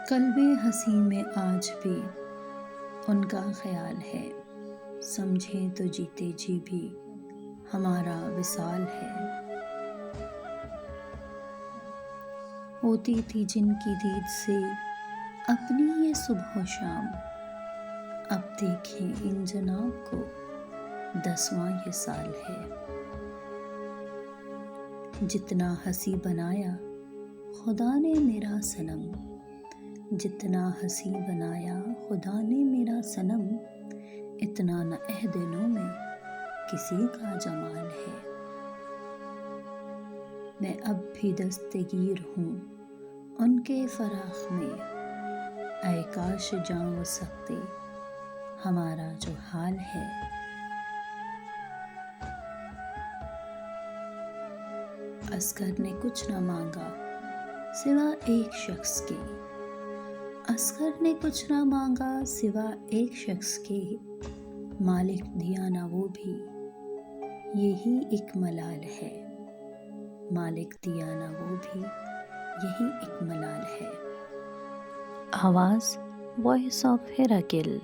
قلب حسین میں آج بھی ان کا خیال ہے، سمجھیں تو جیتے جی بھی ہمارا وصال ہے۔ ہوتی تھی جن کی دید سے اپنی یہ صبح و شام، اب دیکھیں ان جناب کو 10واں یہ سال ہے۔ جتنا ہنسی بنایا خدا نے میرا صنم، جتنا ہنسی بنایا خدا نے میرا صنم، اتنا نہ عہد نو میں کسی کا جمال ہے۔ میں اب بھی دستگیر ہوں ان کے فراق میں، اے کاش جاں وہ سکتے ہمارا جو حال ہے۔ اصغر نے کچھ نہ مانگا سوا ایک شخص کے، اصغر نے کچھ نہ مانگا سوا ایک شخص کے، مالک دیا نہ وہ بھی یہی ایک ملال ہے، مالک دیا نہ وہ بھی یہی ایک ملال ہے۔ آواز وائس آف ہیراکل۔